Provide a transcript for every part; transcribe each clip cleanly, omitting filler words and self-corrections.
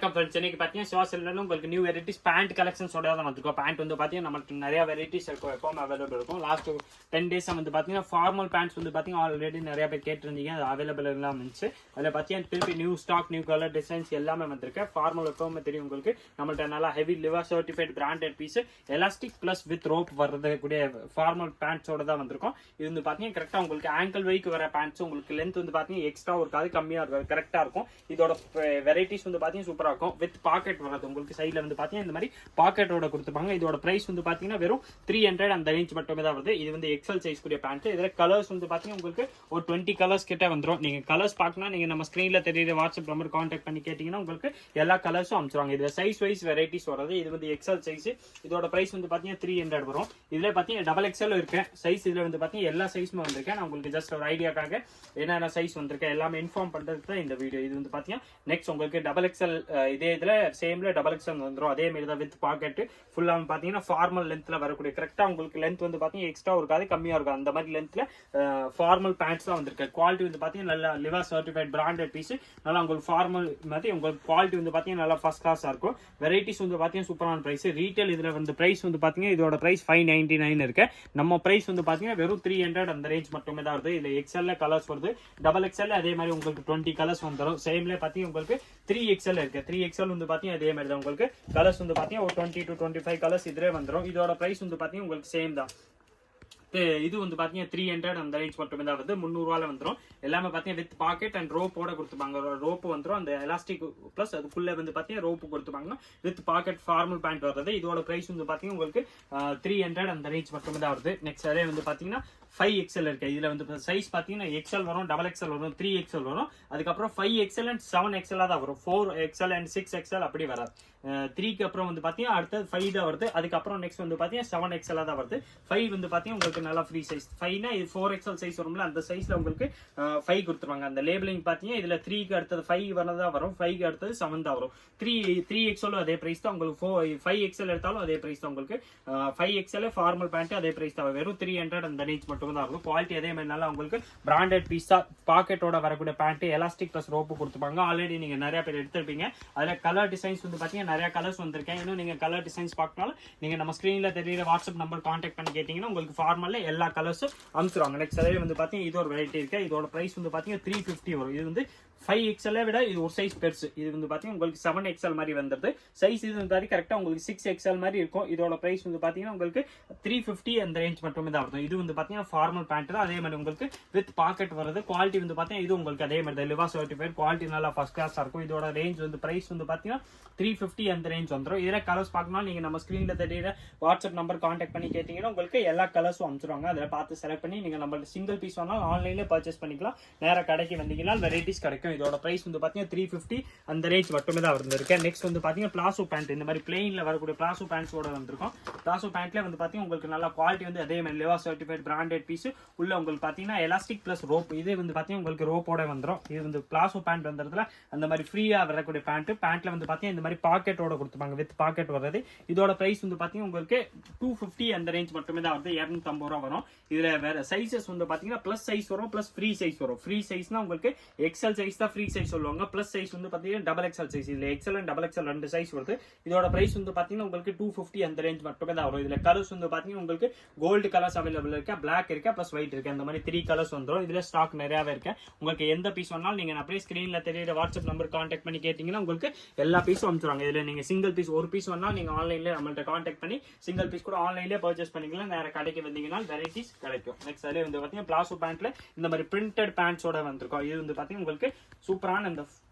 வணக்கம் ஃப்ரெண்ட்ஸ். இன்னைக்கு பார்த்தீங்கன்னா சிவாசில உங்களுக்கு நியூ வெரைட்டிஸ் பேண்ட் கலெக்ஷன்ஸோட தான் வந்திருக்கோம். பேண்ட் வந்து பார்த்தீங்கன்னா நம்மளுக்கு நிறைய வெரைட்டிஸ் இருக்கும், எப்பவும் அவைலபிள் இருக்கும். லாஸ்ட் 10 days வந்து பார்த்தீங்கன்னா ஃபார்மல் பேண்ட்ஸ் வந்து பார்த்தீங்கன்னா ஆல்ரெடி நிறைய பேர் கேட்டிருந்தீங்க, அது அவைலபிள் எல்லாம் இருந்துச்சு. அதில் பார்த்தீங்கன்னா திருப்பி new stock, new colour designs எல்லாமே வந்திருக்கு. ஃபார்மல் எப்பவுமே தெரியும் உங்களுக்கு, நம்மள்ட்ட நல்லா heavy lever certified branded piece elastic plus with rope வரக்கூடிய ஃபார்மல் பேண்ட்ஸோட தான் வந்திருக்கும். இது வந்து பார்த்தீங்கன்னா கரெக்டாக உங்களுக்கு ஆங்கிள் வைக்கு வர பேண்ட்ஸ், உங்களுக்கு லென்த் வந்து பார்த்தீங்கன்னா எக்ஸ்ட்ரா இருக்காது, கம்மியாக இருக்காது, கரெக்டாக இருக்கும். இதோட வெரைட்டிஸ் வந்து பார்த்தீங்கன்னா சூப்பரா இருக்கும். வித் பாக்கெட் வரது உங்களுக்கு சைடுல வந்து பாத்தீங்கன்னா இந்த மாதிரி பாக்கெட்டோட கொடுத்துப்பாங்க. இதோட பிரைஸ் வந்து பாத்தீங்கன்னா வெறும் 300 அந்த ரேஞ்ச் மட்டுமே தான் வருது. இது வந்து எக்ஸல் சைஸ் கூடிய பேண்ட். இதுல கலர்ஸ் வந்து பாத்தீங்கன்னா உங்களுக்கு ஒரு 20 கலர்ஸ் கிட்ட வந்துடும். நீங்க கலர்ஸ் பார்க்கணும், நீங்க நம்ம ஸ்கிரீன்ல தெரியுற வாட்ஸ்அப் நம்பர் கான்டாக்ட் பண்ணி கேட்டீங்கன்னா உங்களுக்கு எல்லா கலர்ஸும் அனுப்பிச்சுவாங்க. இதுல சைஸ் வைஸ் வெரைட்டிஸ் வருது. இது வந்து எக்ஸல் சைஸ். இதோட பிரைஸ் வந்து பாத்தீங்கன்னா 300 வரும். இதுல பாத்தீங்கன்னா டபுள் எக்ஸல் இருக்கு சைஸ். இதுல வந்து பாத்தீங்கன்னா எல்லா சைஸுமே வந்திருக்கேன். நான் உங்களுக்கு ஜஸ்ட் ஒரு ஐடியாக்காக என்னென்ன சைஸ் வந்திருக்கேன் எல்லாமே இன்ஃபார்ம் பண்றதுக்கு தான் இந்த வீடியோ. இது வந்து பாத்தீங்கன்னா நெக்ஸ்ட் உங்களுக்கு டபுள் எக்ஸல் இதே இதுல சேம்ல டபுள் எக்ஸல் வந்துடும். அதே மாதிரி தான் வித் பாக்கெட் ஃபுல்லா பாத்தீங்கன்னா ஃபார்மல் லென்த்ல வரக்கூடிய கரெக்டா உங்களுக்கு லென்த் வந்து பாத்தீங்கன்னா எக்ஸ்ட்ரா இருக்காது, கம்மியா இருக்கும். அந்த மாதிரி லென்த்ல ஃபார்மல் பேண்ட்ஸ் தான் வந்திருக்கு. குவாலிட்டி வந்து பாத்தீங்கன்னா நல்லா லிவர் சர்டிஃபைட் பிராண்டட் பீஸ். நல்லா உங்களுக்கு ஃபார்மல் மாதிரி உங்களுக்கு குவாலிட்டி வந்து பாத்தீங்கன்னா நல்லா ஃபர்ஸ்ட் கிளாஸா இருக்கும். வெரைட்டிஸ் வந்து பாத்தீங்கன்னா சூப்பரான பிரைஸ். ரீட்டைல் இதுல வந்து பிரைஸ் வந்து பாத்தீங்கன்னா இதோட பிரைஸ் 599 இருக்கு. நம்ம பிரைஸ் வந்து பாத்தீங்கன்னா வெறும் 300 அந்த ரேஞ்ச் மட்டுமே தான் வருது. இதுல எக்ஸ்எல்ல கலர்ஸ் வருது, டபுள் எக்ஸ்எல் அதே மாதிரி உங்களுக்கு 20 கலர்ஸ் வந்துடும். சேம்ல பாத்தீங்கன்னா உங்களுக்கு 3XL இருக்கு. 3XL வந்து பாத்தீங்கன்னா அதே மாதிரி தான் உங்களுக்கு கலர்ஸ் வந்து பாத்தீங்கன்னா ஒரு 20 to 25 கலர்ஸ் இதுல வந்துடும். இதோட பிரைஸ் வந்து பாத்தீங்கன்னா உங்களுக்கு சேம் தான். இது வந்து பாத்தீங்கன்னா 300 அந்த ரேஞ்ச் மட்டுமே தான் வருது. 300 ரூபாயில வந்துடும். எல்லாமே பாத்தீங்கன்னா வித் பாக்கெட் அண்ட் ரோப்போட கொடுத்துப்பாங்க. ரோப் வந்துடும், அந்த எலாஸ்டிக் பிளஸ் அதுக்குள்ள வந்து பாத்தீங்கன்னா ரோப் கொடுத்துப்பாங்க. வித் பாக்கெட் ஃபார்மல் பேண்ட் வருது. இதோட பிரைஸ் வந்து பாத்தீங்கன்னா உங்களுக்கு 300 அந்த ரேஞ்ச் மட்டுமே தான் வருது. நெக்ஸ்ட் அதே வந்து பாத்தீங்கன்னா 5XL இருக்கு. இதுல வந்து சைஸ் பாத்தீங்கன்னா XL வரும், டபுள் எக்ஸ்எல் வரும், 3XL வரும். அதுக்கப்புறம் 5XL அண்ட் 7XL தான் வரும். 4XL அண்ட் 6XL அப்படி வராது. 3க்கு அப்புறம் வந்து பாத்தீங்கன்னா அடுத்தது 5 தான் வருது. அதுக்கப்புறம் நெக்ஸ்ட் வந்து பாத்தீங்கன்னா 7XL தான் வருது. 5 வந்து பாத்தீங்கன்னா உங்களுக்கு நல்லா ஃப்ரீ சைஸ். 5னா இது 4XL சைஸ் வரும்ல, அந்த சைஸ்ல உங்களுக்கு 5 கொடுத்துருவாங்க. அந்த லேபிளிங் பாத்தீங்கன்னா இதுல 3க்கு அடுத்தது 5 வரதா வரும், 5க்கு அடுத்தது 7 தான் வரும். 3XL அதே பிரைஸ் தான் உங்களுக்கு. 5XL எடுத்தாலும் அதே பிரைஸ் தான் உங்களுக்கு. 5XL ஃபார்மல் பேண்ட் அதே பிரைஸ் தான், வெறும் 300 அந்த ரேஞ்ச் மட்டும் தான் இருக்கும். குவாலிட்டி அதே மாதிரி நல்லா உங்களுக்கு பிராண்டட் பீஸா பாக்கெட்டோட வரக்கூடிய பேண்ட் எலாஸ்டிக் பிளஸ் ரோப்பு கொடுத்துப்பாங்க. ஆல்ரெடி நீங்க நிறைய பேர் எடுத்திருப்பீங்க. அதுல கலர் டிசைன்ஸ் வந்து பாத்தீங்கன்னா நிறைய கலர்ஸ் வந்திருக்கேன். இன்னும் நீங்க கலர் டிசைன்ஸ் பார்க்கனாலும் நீங்க நம்ம ஸ்கிரீன்ல தெரியுற வாட்ஸ்அப் நம்பர் கான்டாக்ட் பண்ணி கேட்டீங்கன்னா உங்களுக்கு ஃபார்மல்ல எல்லா கலர்ஸும் அனுப்பிச்சிருவாங்க. நெக்ஸ்ட் அதே வந்து பாத்தீங்கன்னா இது ஒரு வெரைட்டி இருக்கு. இதோட பிரைஸ் வந்து பாத்தீங்கன்னா 350 வரும். இது வந்து 5XL விட இது ஒரு சைஸ் பெருசு. இது வந்து பாத்தீங்கன்னா உங்களுக்கு 7XL மாதிரி வந்துருது. சைஸ் இது வந்து கரெக்டா உங்களுக்கு 6XL மாதிரி இருக்கும். இதோட பிரைஸ் வந்து பாத்தீங்கன்னா உங்களுக்கு 350 அந்த ரேஞ்ச் மட்டுமே தான் வரும். இது வந்து பாத்தீங்கன்னா ஃபார்மல் பேண்ட் தான். அதே மாதிரி உங்களுக்கு வித் பாக்கெட் வருது. குவாலிட்டி வந்து பாத்தீங்கன்னா இது உங்களுக்கு அதே மாதிரி தான் லிவர் சர்டிஃபைட் குவாலிட்டி நல்லா ஃபர்ஸ்ட் கிளாஸா இருக்கும். இதோட ரேஞ்ச் வந்து பிரைஸ் வந்து பாத்தீங்கன்னா 350 அந்த ரேஞ்ச் வந்துடும். இதுல கலர்ஸ் பார்க்கணும், நீங்க நம்ம ஸ்கிரீன்ல தெரியுற வாட்ஸ்அப் நம்பர் கான்டாக்ட் பண்ணி கேட்டீங்கன்னா உங்களுக்கு எல்லா கலர்ஸும் அனுப்பிச்சிருவாங்க. அதில் பார்த்து செலக்ட் பண்ணி நீங்க நம்ம சிங்கிள் பீஸ் வேணாலும் ஆன்லைன்ல பர்ச்சேஸ் பண்ணிக்கலாம். நேரா கடைக்கு வந்தீங்கன்னா வெரைட்டிஸ் கிடைக்கும். இதோட பிரைஸ் வந்து பாத்தீங்கன்னா 350 அந்த ரேஞ்ச் மட்டுமே தான் வந்திருக்கு. நெக்ஸ்ட் வந்து பாத்தீங்கன்னா பிளாசோ பேண்ட். இந்த மாதிரி பிளெயின்ல வரக்கூடிய பிளாசோ பேண்ட்ஸோட வந்திருக்கும். பிளாசோ பேண்ட்ல வந்து பாத்தீங்கன்னா உங்களுக்கு நல்ல குவாலிட்டி வந்து அதே மாதிரி லிவர் சர்டிஃபைட் பிராண்டட் பீஸ் உள்ள உங்களுக்கு பாத்தீங்கன்னா எலாஸ்டிக் பிளஸ் ரோப். இது வந்து பாத்தீங்கன்னா உங்களுக்கு ரோப்போட வந்துடும். இது வந்து பிளாசோ பேண்ட் வந்ததுல அந்த மாதிரி ஃப்ரீயா வரக்கூடிய பேண்ட். பேண்ட்ல வந்து பாத்தீங்கன்னா இந்த மாதிரி பாக்கெட்டோட கொடுத்துப்பாங்க, வித் பாக்கெட் வருது. இதோட பிரைஸ் வந்து பாத்தீங்கன்னா உங்களுக்கு 250 அந்த ரேஞ்ச் மட்டுமே தான் வருது. 250 ரூபா வரும். இதுல வேற சைசஸ் வந்து பாத்தீங்கன்னா பிளஸ் சைஸ் வரும், பிளஸ் ஃப்ரீ சைஸ் வரும். ஃப்ரீ சைஸ்னா உங்களுக்கு எக்ஸ்எல் சைஸ் தான் ஃப்ரீ சைஸ் சொல்லுவாங்க. பிளஸ் சைஸ் வந்து பாத்தீங்கன்னா டபுள் எக்ஸ்எல் சைஸ். இதுல எக்ஸ்எல் அண்ட் டபுள் எக்ஸ்எல் ரெண்டு சைஸ் வருது. இதோட பிரைஸ் வந்து பாத்தீங்கன்னா உங்களுக்கு 250 அந்த ரேஞ்ச் மட்டுமே தான் வரும். இதுல கலர்ஸ் வந்து பாத்தீங்கன்னா உங்களுக்கு கோல்டு கலர்ஸ் அவைலபிள் இருக்கு, பிளாக் இருக்கு, பிளஸ் ஒயிட் இருக்கு. அந்த மாதிரி 3 கலர்ஸ் வந்துடும். இதுல ஸ்டாக் நிறையவே இருக்கு. உங்களுக்கு எந்த பீஸ் வேணாலும் நீங்க அப்படியே ஸ்கிரீன்ல தெரியுற வாட்ஸ்அப் நம்பர் கான்டாக்ட் பண்ணி கேட்டீங்கன்னா உங்களுக்கு எல்லா பீஸும் அனுப்பிச்சுருவாங்க. இதுல நீங்க சிங்கிள் பீஸ் ஒரு பீஸ் வேணாலும் நீங்க ஆன்லைன்ல நம்மள்ட்ட கான்டாக்ட் பண்ணி சிங்கிள் பீஸ் கூட ஆன்லைன்ல பர்ச்சேஸ் பண்ணிக்கலாம். நேர கடைக்கு வந்தீங்கன்னா வெரைட்டிஸ் கிடைக்கும். நெக்ஸ்ட் அதே வந்து பாத்தீங்கன்னா பிளாசோ பேண்ட்ல இந்த மாதிரி பிரிண்டட் பேண்ட்ஸோட வந்திருக்கும். இது வந்து பாத்தீங்கன்னா உங்களுக்கு சூப்பரான இந்த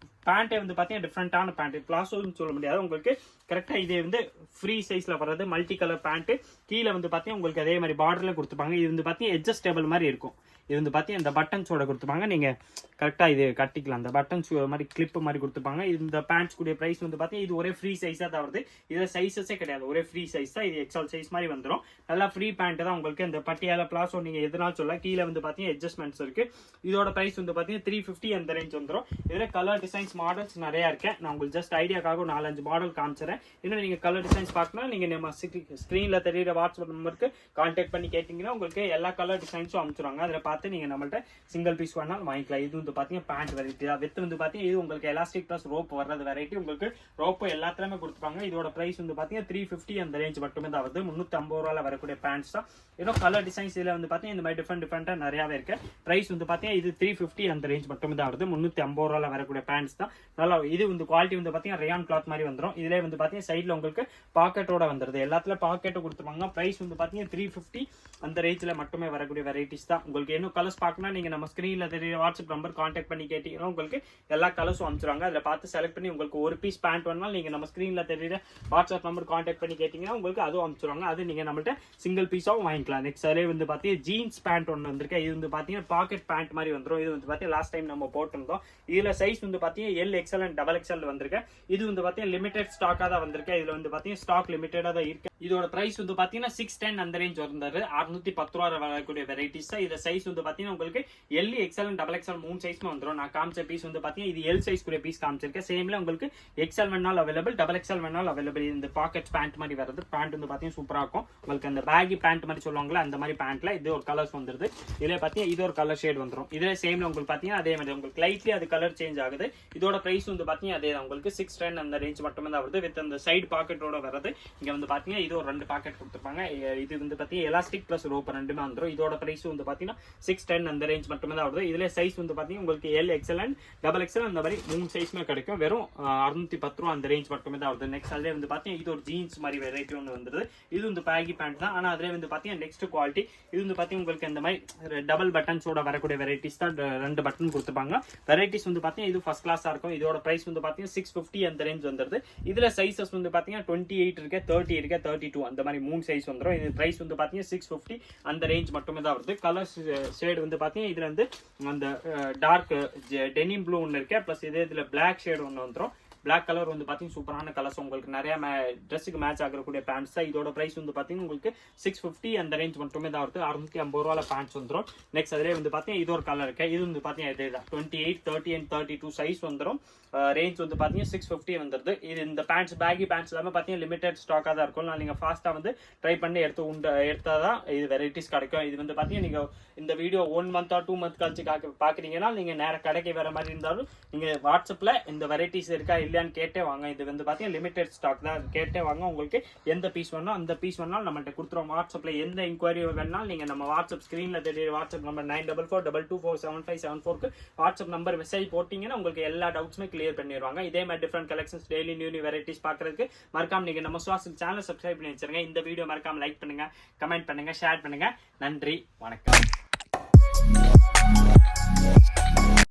பேண்டே வந்து பாத்தீங்கன்னா டிஃப்ரெண்டான பேண்ட். பிளாசோன்னு சொல்ல முடியாது உங்களுக்கு. கரெக்டா இதே வந்து ஃப்ரீ சைஸ்ல வர்றது மல்டி கலர் பேண்ட். கீழே வந்து பாத்தீங்கன்னா உங்களுக்கு அதே மாதிரி பார்டர்ல கொடுத்துப்பாங்க. இது வந்து பாத்தீங்கன்னா அட்ஜஸ்டபிள் மாதிரி இருக்கும். இது வந்து பாத்தீங்கன்னா இந்த பட்டன்ஸோட கொடுத்துப்பாங்க. நீங்க கரெக்டா இது கட்டிக்கலாம். அந்த பட்டன்ஸ் மாதிரி கிளிப் மாதிரி கொடுத்துப்பாங்க. இந்த பேண்ட்ஸ் கூடிய பிரைஸ் வந்து பாத்தீங்கன்னா இது ஒரே ஃப்ரீ சைஸா தான் வருது. இதுல சைஸஸே கிடையாது, ஒரே ஃப்ரீ சைஸ் தான். இது எக்ஸ்எல் சைஸ் மாதிரி வந்துடும். நல்லா ஃப்ரீ பேண்ட் தான் உங்களுக்கு. இந்த பட்டியால பிளாசோ நீங்க எதுனாலும் சொல்லலாம். கீழே வந்து பாத்தீங்கன்னா அட்ஜஸ்ட்மெண்ட்ஸ் இருக்கு. இதோட பிரைஸ் வந்து பாத்தீங்கன்னா 350 அந்த ரேஞ்ச் வந்துடும். இதுல கலர் டிசைன்ஸ் மாடல்ஸ் நிறைய இருக்கு. நான் உங்களுக்கு ஜஸ்ட் ஐடியாக்காக 4-5 மாடல் காமிச்சிடறேன். இன்னும் நீங்க கலர் டிசைன்ஸ் பார்க்கணும், நீங்க நம்ம ஸ்கிரீன்ல தெரியுற வாட்ஸ்அப் நம்பருக்கு கான்டாக்ட் பண்ணி கேட்டீங்கன்னா உங்களுக்கு எல்லா கலர் டிசைன்ஸும் அனுப்பிச்சிருவாங்க. அதுல பார்த்து நீங்க நம்மள்ட்ட சிங்கிள் பீஸ் வேணாலும் வாங்கிக்கலாம். இது வந்து பாத்தீங்கன்னா பேண்ட் வெரைட்டி தான். வித் வந்து பாத்தீங்கன்னா இது உங்களுக்கு எலாஸ்டிக் பிளஸ் ரோப் வர்றது வெரைட்டி. உங்களுக்கு ரோப் எல்லாத்துலயுமே கொடுத்துப்பாங்க. இதோட பிரைஸ் வந்து பாத்தீங்கன்னா 350 அந்த ரேஞ்ச் மட்டுமே தான் வருது. 350 ரூபாயில வரக்கூடிய பேண்ட்ஸ் தான். இன்னும் கலர் டிசைன்ஸ் இதுல வந்து பாத்தீங்கன்னா இந்த மாதிரி டிஃபரெண்டா நிறையவே இருக்கு. பிரைஸ் வந்து பாத்தீங்கன்னா இது 350 அந்த ரேஞ்ச் மட்டுமே தான் வருது. 350 ரூபாயில வரக்கூடிய பேண்ட்ஸ் தான். நல்லா இது வந்து குவாலிட்டி வந்து பாத்தீங்கன்னா ரயான் கிளாத் மாதிரி வந்துடும். இதுல வந்து பாத்தீங்கன்னா சைட்ல உங்களுக்கு பாக்கெட்டோட வந்துருது. எல்லாத்துல பாக்கெட்டை கொடுத்துருவாங்க. பிரைஸ் வந்து பாத்தீங்கன்னா 350 அந்த ரேஞ்சில் மட்டுமே வரக்கூடிய வெரைட்டிஸ் தான். உங்களுக்கு இன்னும் கலர்ஸ் பார்க்கணும் நீங்க நம்ம ஸ்கிரீன்ல தெரிய வாட்ஸ்அப் நம்பர் கான்டாக்ட் பண்ணி கேட்டீங்கன்னா உங்களுக்கு எல்லா கலர்ஸும் அனுப்பிச்சிருவாங்க. அதில் பார்த்து செலக்ட் பண்ணி உங்களுக்கு ஒரு பீஸ் பேண்ட் வேணாலும் நீங்க நம்ம ஸ்கிரீன்ல தெரிய வாட்ஸ்அப் நம்பர் கான்டாக்ட் பண்ணி கேட்டீங்கன்னா உங்களுக்கு அதுவும் அனுப்பிச்சிருவாங்க. அது நீங்க நம்மள்ட்ட சிங்கிள் பீஸாவும் வாங்கிக்கலாம். நெக்ஸ்ட் அதே வந்து பாத்தீங்கன்னா ஜீன்ஸ் பேண்ட் ஒன்று வந்திருக்கு. இது வந்து பாத்தீங்கன்னா பாக்கெட் பேண்ட் மாதிரி வந்துடும். இது வந்து பாத்தீங்கன்னா லாஸ்ட் டைம் நம்ம போட்டிருந்தோம். இதுல சைஸ் வந்து பாத்தீங்கன்னா LXL அண்ட் XXL வந்திருக்கு. இது வந்து பாத்தீங்கன்னா லிமிடெட் ஸ்டாக்கா தான் வந்திருக்கு. இதுல வந்து பாத்தீங்கன்னா ஸ்டாக் லிமிட்டடா தான் இருக்கு. இதோட பிரைஸ் வந்து பாத்தீங்கன்னா 610 அந்த ரேஞ்ச் வந்தாரு. 610 ரூபா வரக்கூடிய வெரைட்டிஸ். இத சைஸ் வந்து பாத்தீங்கன்னா உங்களுக்கு L, XL அண்ட் XXL 3 சைஸ்மே வந்துரும். நான் காமிச்ச பீஸ் வந்து பாத்தீங்கன்னா இது L சைஸ் குரிய பீஸ் காமிச்சிருக்கேன். சேம்ல உங்களுக்கு XL வேணாலும் அவைலபிள், XXL வேணாலும் அவைலபிள். இந்த பாக்கெட் பேண்ட் மாதிரி வருது. பேண்ட் வந்து பாத்தீங்கன்னா சூப்பரா இருக்கும். உங்களுக்கு அந்த பேகி பேண்ட் மாதிரி சொல்லுவாங்கல்ல அந்த மாதிரி பேண்ட்ல இது ஒரு கலர்ஸ் வந்துருது. இதுல பாத்தீங்கன்னா இது ஒரு கலர் ஷேட் வந்துரும். இதுல சேம்ல உங்களுக்கு பாத்தீங்கன்னா அதே மாதிரி உங்களுக்கு லைட்லி அது கலர் சேஞ்ச் ஆகுது. இதோட பிரைஸ் வந்து பாத்தீங்கன்னா அதே தான். உங்களுக்கு 610 அந்த ரேஞ்ச் மட்டுமே தான் வருது. வித் அந்த சைடு பாக்கெட்டோட வருது. இங்க வந்து பாத்தீங்கன்னா இது ஒரு 2 பாக்கெட் கொடுத்துருப்பாங்க. இது வந்து பாத்தீங்கன்னா எலாஸ்டிக் பிளஸ் ரோப் ரெண்டுமே வந்துரும். இதோட பிரைஸ் வந்து பாத்தீங்கன்னா 610 அந்த ரேஞ்ச் மட்டுமே தான் வருது. இதுல சைஸ் வந்து பாத்தீங்கன்னா உங்களுக்கு L, XL அண்ட் XXL அந்த மாதிரி 3 சைஸ்மே கிடைக்கும். வெறும் 610 ரூபா அந்த ரேஞ்ச் மட்டுமே தான் வருது. நெக்ஸ்ட் அதுல வந்து பாத்தீங்கன்னா இது ஒரு ஜீன்ஸ் மாதிரி வெரைட்டி ஒன்று வந்துருது. இது வந்து பேகி பேண்ட் தான். ஆனா அதுல வந்து பாத்தீங்கன்னா நெக்ஸ்ட் குவாலிட்டி இது வந்து பாத்தீங்கன்னா உங்களுக்கு இந்த மாதிரி டபுள் பட்டன்ஸோட வரக்கூடிய வெரைட்டிஸ் தான். 2 பட்டன் கொடுத்துப்பாங்க. வெரைட்டிஸ் வந்து பாத்தீங்கன்னா இது ஃபர்ஸ்ட் கிளாஸா இருக்கும். இதோட பிரைஸ் வந்து பாத்தீங்கன்னா 650 அந்த ரேஞ்ச் வந்துருது. இதுல சைசஸ் வந்து பாத்தீங்கன்னா 28 இருக்கு, 30 இருக்கு, 32 அந்த மாதிரி 3 சைஸ் வந்துரும். இது பிரைஸ் வந்து பாத்தீங்கன்னா 650 அந்த ரேஞ்ச் மட்டுமே தான் வருது. கலர்ஸ் ஷேட் வந்து பாத்தீங்கன்னா இதுல வந்து அந்த டார்க் டெனிம் ப்ளூ ஒன்று இருக்கு. பிளஸ் இதுல பிளாக் ஷேட் ஒன்று வந்துரும். பிளாக் கலர் வந்து பாத்தீங்கன்னா சூப்பரான கலர்ஸ். உங்களுக்கு நிறைய ட்ரெஸ்ஸுக்கு மேட்ச் ஆகக்கூடிய பேண்ட்ஸ் தான். இதோட பிரைஸ் வந்து பாத்தீங்கன்னா உங்களுக்கு 650 அந்த ரேஞ்ச் மட்டுமே தான் வருது. 650 ரூபாய் பேண்ட்ஸ் வந்துடும். நெக்ஸ்ட் அதுலேயே வந்து பாத்தீங்கன்னா இது ஒரு கலர் இருக்கு. இது வந்து பாத்தீங்கன்னா இதே தான் 28, 30 அண்ட் 32 சைஸ் வந்துடும். ரேஞ்ச் வந்து பாத்தீங்கன்னா 650 வந்துருது. இது இந்த பேண்ட்ஸ் பேகி பேண்ட்ஸ் எல்லாமே பாத்தீங்கன்னா லிமிடெட் ஸ்டாக்கா தான் இருக்கும். நீங்க ஃபாஸ்டா வந்து ட்ரை பண்ணி எடுத்தாதான் இது வெரைட்டிஸ் கிடைக்கும். இது வந்து பாத்தீங்கன்னா நீங்க இந்த வீடியோ 1 மந்த் 2 மந்த் கழிச்சு பாக்குறீங்கன்னா நீங்க நேர கடைக்கு வர மாதிரி இருந்தாலும் நீங்க வாட்ஸ்அப்ல இந்த வெரைட்டிஸ் இருக்கா இல்லையான்னு கேட்டே வாங்க. இது வந்து பாத்தீங்கன்னா லிமிடெட் ஸ்டாக் தான். கேட்டே வாங்க. உங்களுக்கு எந்த பீஸ் வேணும் அந்த பீஸ் வேணாலும் நம்மள்ட்ட கொடுத்துருவோம். வாட்ஸ்அப்ல எந்த இன்கொயரி வேணாலும் நீங்க நம்ம வாட்ஸ்அப் ஸ்கிரீன்ல தெரிய WhatsApp number 9442247574 WhatsApp number message போட்டீங்கன்னா உங்களுக்கு எல்லா டவுட்ஸுமே கிளியர் பண்ணிடுவாங்க. இதே மாதிரி different collections daily new varieties பாக்குறதுக்கு மறக்காம நீங்க நம்ம சுவாசல் சேனல் சப்ஸ்கிரைப் பண்ணி வச்சிருங்க. இந்த வீடியோ மறக்காம லைக் பண்ணுங்க, கமெண்ட் பண்ணுங்க, ஷேர் பண்ணுங்க. நன்றி, வணக்கம்.